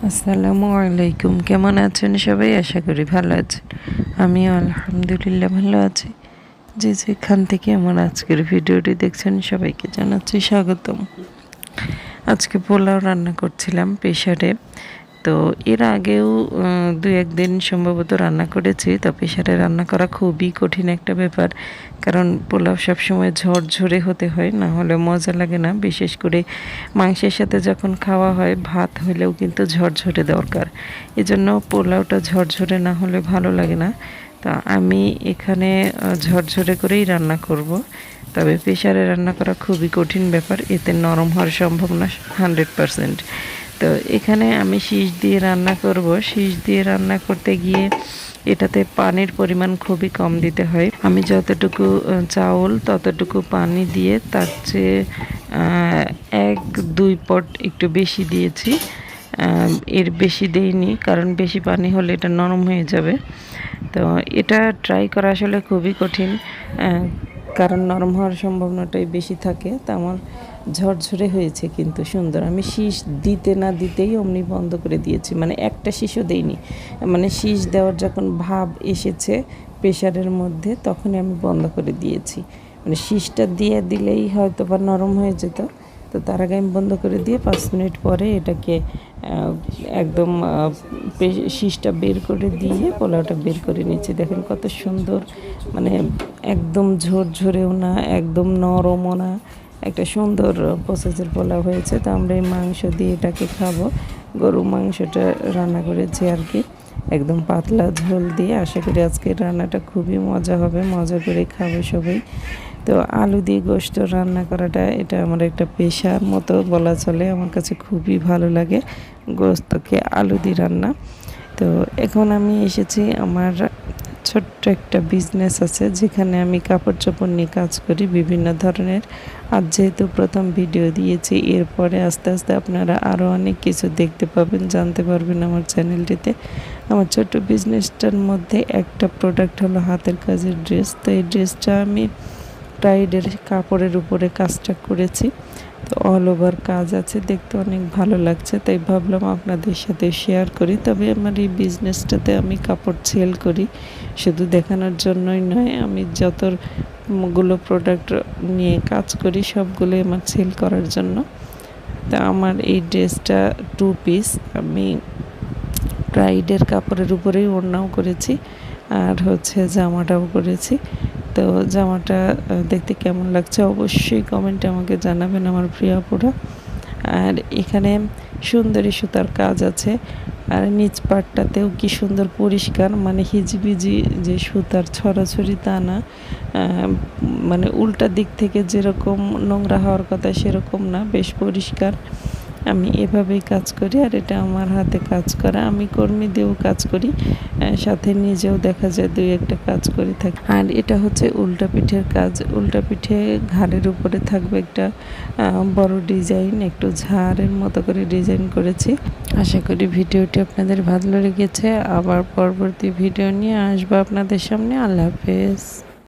আসসালামু আলাইকুম। কেমন আছেন সবাই? আশা করি ভালো আছেন। আমিও আলহামদুলিল্লাহ ভালো আছি। যে যেখান থেকে আমার আজকের ভিডিওটি দেখছেন সবাইকে জানাচ্ছি স্বাগতম। আজকে পোলাও রান্না করছিলাম প্রেসারে। তো এর আগেও ২-১ দিন সম্ভবত রান্না করেছি। তো প্রেসারে রান্না করা খুবই কঠিন একটা ব্যাপার। কারণ পোলাও সবসময় ঝরঝরে হতে হয়, না হলে মজা লাগে না। বিশেষ করে মাংসের সাথে যখন খাওয়া হয়, ভাত হলেও কিন্তু ঝরঝরে দরকার। এজন্য পোলাওটা ঝরঝরে না হলে ভালো লাগে না। তা আমি এখানে ঝরঝরে করেই রান্না করব। তবে প্রেসারে রান্না করা খুবই কঠিন ব্যাপার, এতে নরম হওয়ার সম্ভাবনা 100%। তো এখানে আমি শীষ দিয়ে রান্না করব। শীষ দিয়ে রান্না করতে গিয়ে এটাতে পানির পরিমাণ খুবই কম দিতে হয়। আমি যতটুকু চাউল ততটুকু পানি দিয়ে তার চেয়ে 1-2 পট একটু বেশি দিয়েছি। এর বেশি দেইনি, কারণ বেশি পানি হলে এটা নরম হয়ে যাবে। তো এটা ট্রাই করা আসলে খুবই কঠিন, কারণ নরম হওয়ার সম্ভাবনাটাই বেশি থাকে। তা আমার ঝরঝরে হয়েছে কিন্তু সুন্দর। আমি শীষ দিতে না দিতেই অমনি বন্ধ করে দিয়েছি, মানে একটা শীষও দেইনি। মানে শীষ দেওয়ার যখন ভাব এসেছে প্রেশারের মধ্যে, তখনই আমি বন্ধ করে দিয়েছি। মানে শীষটা দিয়ে দিলেই হয়তো বা নরম হয়ে যেত। তো তার আগে আমি বন্ধ করে দিয়ে 5 মিনিট পরে এটাকে একদম শীষটা বের করে দিয়ে পোলাওটা বের করে নিচ্ছি। দেখেন কত সুন্দর, মানে একদম ঝরঝরেও না, একদম নরমও না, একটা সুন্দর প্রসেসের পোলাও হয়েছে। তো আমরা এই মাংস দিয়ে এটাকে খাবো। গরু মাংসটা রান্না করেছি আর কি, একদম পাতলা ঝোল দিয়ে। আশা করি আজকের রান্নাটা খুবই মজা হবে, মজা করে খাবো সবাই। তো আলু দিয়ে গোশত রান্না করাটা এটা আমার একটা পেশার মতো বলা চলে। আমার কাছে খুবই ভালো লাগে গোশতকে আলু দিয়ে রান্না। তো এখন আমি এসেছি, আমার ছোট্ট একটা বিজনেস আছে যেখানে আমি কাপড় চোপড় নিয়ে কাজ করি বিভিন্ন ধরনের। আর যেহেতু প্রথম ভিডিও দিয়েছি, এরপরে আস্তে আস্তে আপনারা আরও অনেক কিছু দেখতে পাবেন, জানতে পারবেন আমার চ্যানেলটিতে। আমার ছোট্ট বিজনেসটার মধ্যে একটা প্রোডাক্ট হলো হাতের কাজের ড্রেস। তো এই ড্রেসটা আমি টাইডের কাপড়ের উপরে কাজটা করেছি। তো অল ওভার কাজ আছে, দেখতে অনেক ভালো লাগছে, তাই ভাবলাম আপনাদের সাথে শেয়ার করি। তবে আমার এই বিজনেসটাতে আমি কাপড় সেল করি, শুধু দেখানোর জন্যই নয়। আমি যতগুলো প্রোডাক্ট নিয়ে কাজ করি সবগুলোই আমার সেল করার জন্য। তা আমার এই ড্রেসটা 2 পিস, আমি প্রাইডের কাপড়ের উপরেই ওড়নাও করেছি, আর হচ্ছে জামাটাও করেছি। তো জামাটা দেখতে কেমন লাগছে অবশ্যই কমেন্টে আমাকে জানাবেন আমার প্রিয় আপুরা। আর এখানে সুন্দরী সুতার কাজ আছে, আর নিচ পাটটাতেও কি সুন্দর পরিষ্কার, মানে হিজিবিজি যে সুতার ছড়াছড়ি তা না। মানে উল্টা দিক থেকে যেরকম নোংরা হওয়ার কথা সেরকম না, বেশ পরিষ্কার। আমি এভাবেই কাজ করি, আর এটা আমার হাতে কাজ করা। আমি কর্মী দিয়েও কাজ করি, সাথে নিজেও দেখা যায় 2-1টা কাজ করে থাকি। আর এটা হচ্ছে উল্টা পিঠের কাজ। উল্টা পিঠে ঘাড়ের উপরে থাকবে একটা বড় ডিজাইন, একটু ঝাড়ের মতো করে ডিজাইন করেছি। আশা করি ভিডিওটি আপনাদের ভালো লেগেছে। আবার পরবর্তী ভিডিও নিয়ে আসবো আপনাদের সামনে। আল্লাহ হাফেজ।